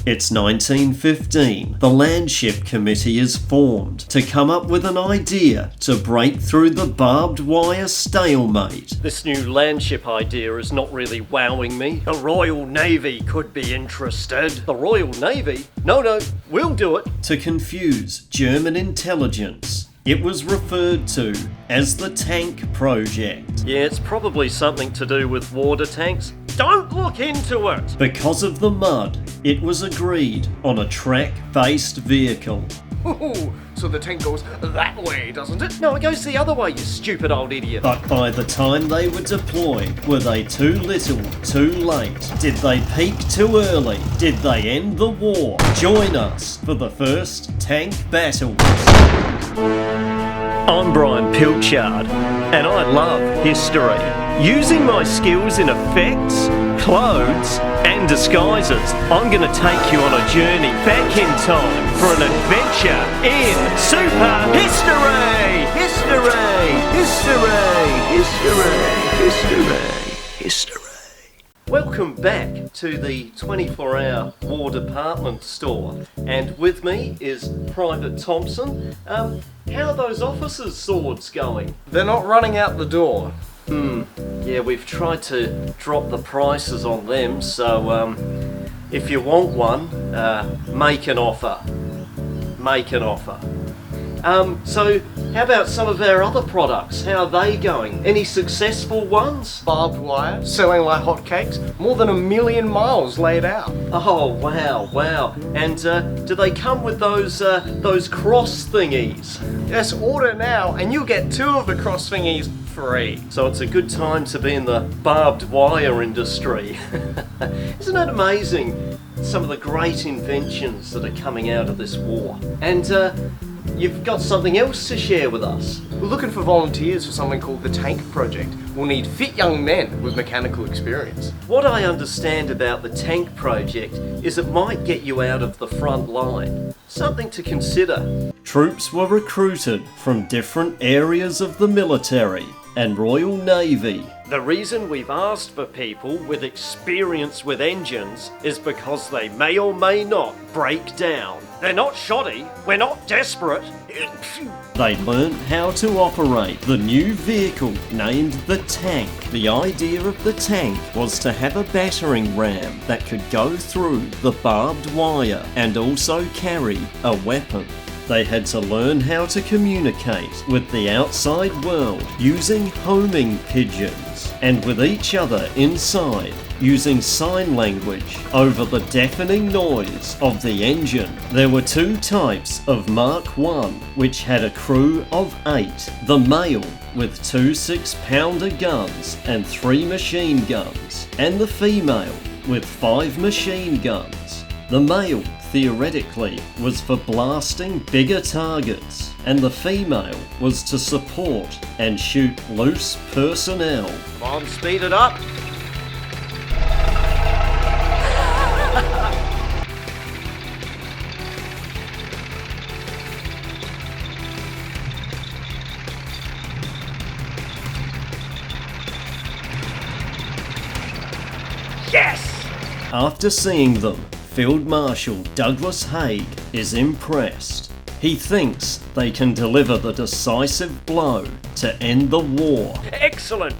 It's 1915. The Landship Committee is formed to come up with an idea to break through the barbed wire stalemate. This new Landship idea is not really wowing me. The Royal Navy could be interested. The Royal Navy? No, we'll do it. To confuse German intelligence, it was referred to as the Tank Project. Yeah, it's probably something to do with water tanks. Don't look into it! Because of the mud, it was agreed on a track-based vehicle. Ooh, so the tank goes that way, doesn't it? No, it goes the other way, you stupid old idiot. But by the time they were deployed, were they too little, too late? Did they peak too early? Did they end the war? Join us for the first tank battles. I'm Brian Pilchard, and I love history. Using my skills in effects, clothes, and disguises, I'm going to take you on a journey back in time for an adventure in Super History! History! Welcome back to the 24-hour War Department store, and with me is Private Thompson. How are those officers' swords going? They're not running out the door. Yeah, we've tried to drop the prices on them, so if you want one, make an offer. So how about some of our other products? How are they going? Any successful ones? Barbed wire, selling like hotcakes, more than 1 million miles laid out. Oh, wow. And do they come with those cross thingies? Yes, order now and you'll get 2 of the cross thingies free. So it's a good time to be in the barbed wire industry. Isn't it amazing, some of the great inventions that are coming out of this war? And you've got something else to share with us. We're looking for volunteers for something called the Tank Project. We'll need fit young men with mechanical experience. What I understand about the Tank Project is it might get you out of the front line. Something to consider. Troops were recruited from different areas of the military and Royal Navy. The reason we've asked for people with experience with engines is because they may or may not break down. They're not shoddy, we're not desperate. They learned how to operate the new vehicle named the Tank. The idea of the tank was to have a battering ram that could go through the barbed wire and also carry a weapon. They had to learn how to communicate with the outside world using homing pigeons and with each other inside using sign language over the deafening noise of the engine. There were 2 types of Mark I, which had a crew of 8. The male with 2 6-pounder guns and 3 machine guns, and the female with 5 machine guns. The male theoretically was for blasting bigger targets, and the female was to support and shoot loose personnel. Come on, speed it up. Yes! After seeing them, Field Marshal Douglas Haig is impressed. He thinks they can deliver the decisive blow to end the war. Excellent!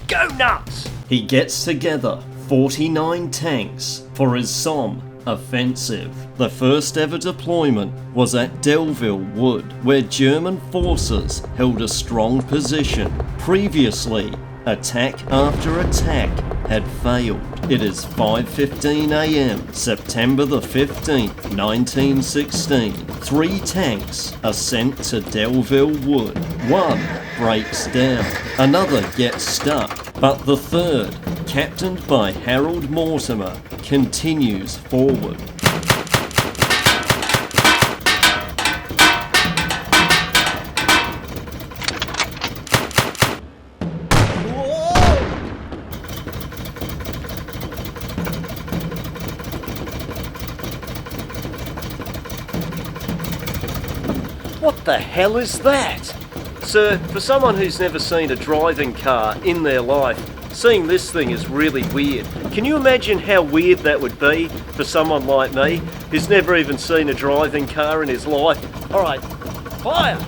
Go nuts! He gets together 49 tanks for his Somme offensive. The first ever deployment was at Delville Wood, where German forces held a strong position. Previously, attack after attack had failed. It is 5:15 a.m. September the 15th, 1916. 3 tanks are sent to Delville Wood. One breaks down, another gets stuck, but the third, captained by Harold Mortimore, continues forward. What the hell is that? Sir, for someone who's never seen a driving car in their life, seeing this thing is really weird. Can you imagine how weird that would be for someone like me who's never even seen a driving car in his life? Alright, fire!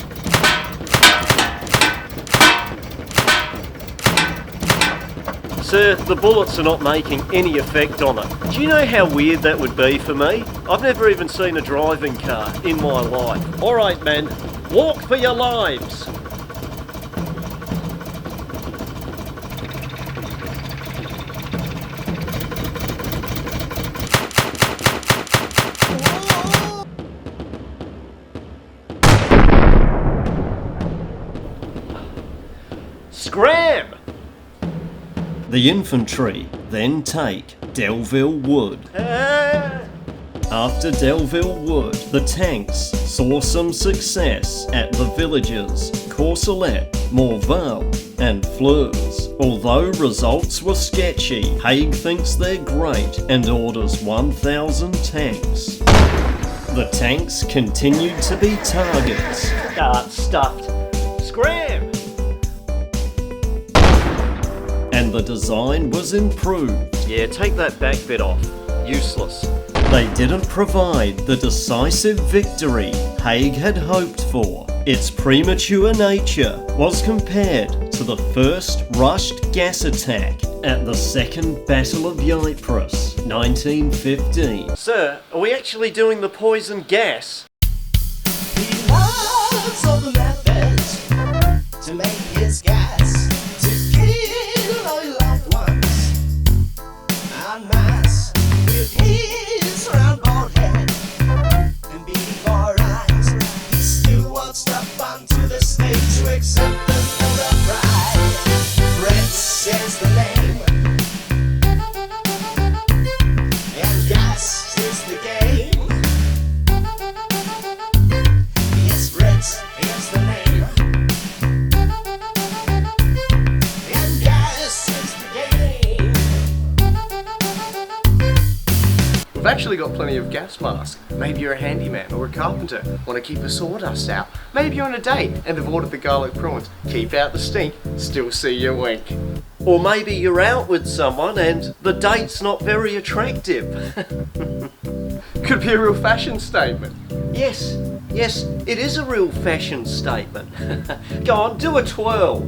Sir, the bullets are not making any effect on it. Do you know how weird that would be for me? I've never even seen a driving car in my life. Alright men, walk for your lives! Scram! The infantry then take Delville Wood. After Delville Wood, the tanks saw some success at the villages Courcelette, Morval and Flers. Although results were sketchy, Haig thinks they're great and orders 1,000 tanks. The tanks continued to be targets. Stuffed. Scram! And the design was improved. Yeah, take that back bit off. Useless. They didn't provide the decisive victory Haig had hoped for. Its premature nature was compared to the first rushed gas attack at the Second Battle of Villers-Bretonneux, 1915. Sir, are we actually doing the poison gas? He loves all the methods to make his gas, to kill all your loved ones en masse with his round bald head and beady four eyes. He still walks up onto the stage to accept the full of pride. Fritz is the name, and gas is the game. Yes, Fritz is the name, and gas is the game. We've actually got plenty of gas masks. Maybe you're a handyman or a carpenter, want to keep the sawdust out. Maybe you're on a date and have ordered the garlic prawns. Keep out the stink, still see you wink. Or maybe you're out with someone and the date's not very attractive. Could be a real fashion statement. Yes, it is a real fashion statement. Go on, do a twirl.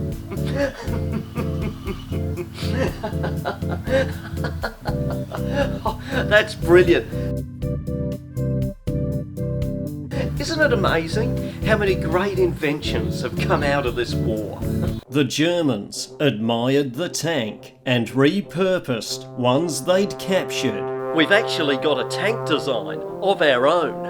Oh, that's brilliant. Isn't it amazing how many great inventions have come out of this war? The Germans admired the tank and repurposed ones they'd captured. We've actually got a tank design of our own.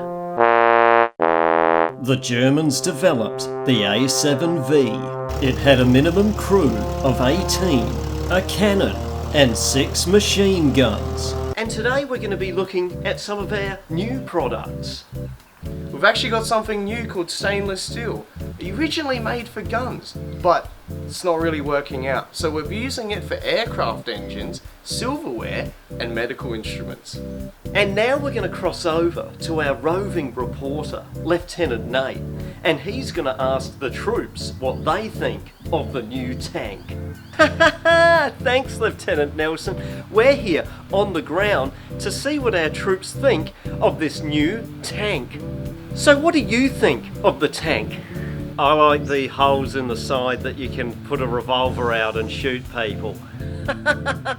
The Germans developed the A7V. It had a minimum crew of 18, a cannon, and 6 machine guns. And today we're going to be looking at some of our new products. We've actually got something new called stainless steel. Originally made for guns, but it's not really working out. So we're using it for aircraft engines, silverware, and medical instruments. And now we're going to cross over to our roving reporter, Lieutenant Nate, and he's going to ask the troops what they think of the new tank. Thanks, Lieutenant Nelson. We're here on the ground to see what our troops think of this new tank. So what do you think of the tank? I like the holes in the side that you can put a revolver out and shoot people. I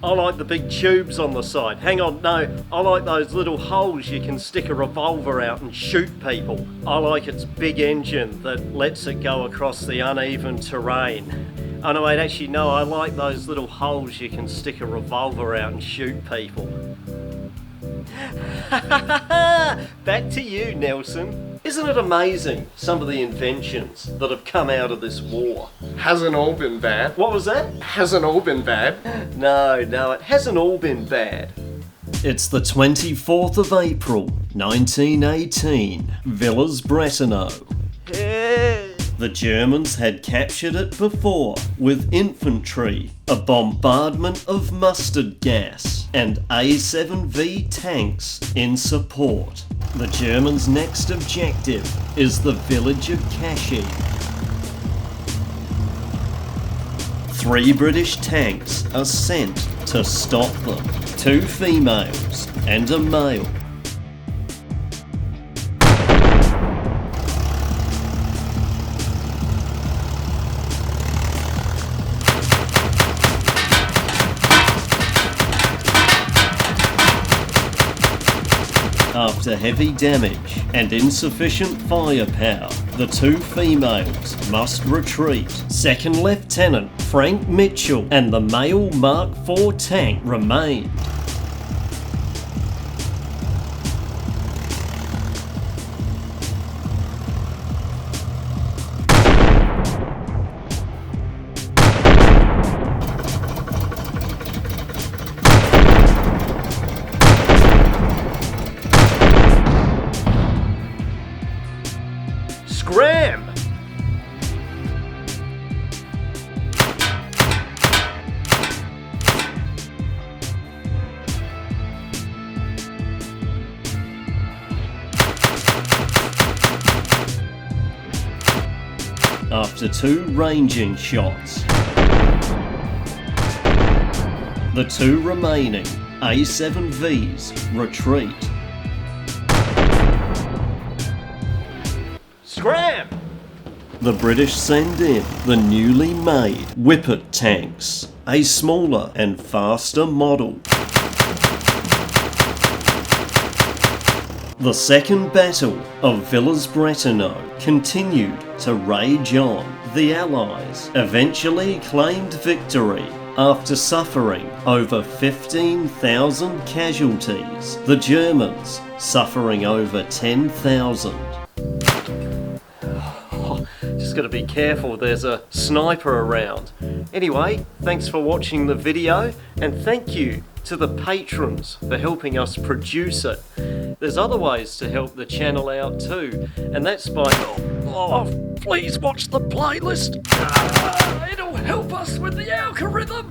like the big tubes on the side. Hang on, no, I like those little holes you can stick a revolver out and shoot people. I like its big engine that lets it go across the uneven terrain. Oh no, wait, actually no, I like those little holes you can stick a revolver out and shoot people. Back to you, Nelson. Isn't it amazing, some of the inventions that have come out of this war? Hasn't all been bad. What was that? Hasn't all been bad. No, it hasn't all been bad. It's the 24th of April, 1918, Villers-Bretonneux. The Germans had captured it before with infantry, a bombardment of mustard gas, and A7V tanks in support. The Germans' next objective is the village of Haig. 3 British tanks are sent to stop them. 2 females and a male. After heavy damage and insufficient firepower, the 2 females must retreat. Second Lieutenant Frank Mitchell and the male Mark IV tank remained. Scram! After 2 ranging shots, the 2 remaining A7Vs retreat. Scram! The British send in the newly made Whippet tanks, a smaller and faster model. The Second Battle of Villers-Bretonneux continued to rage on. The Allies eventually claimed victory after suffering over 15,000 casualties, the Germans suffering over 10,000. Just gotta be careful, there's a sniper around. Anyway, thanks for watching the video, and thank you to the patrons for helping us produce it. There's other ways to help the channel out too, and that's by... please watch the playlist. It'll help us with the algorithm.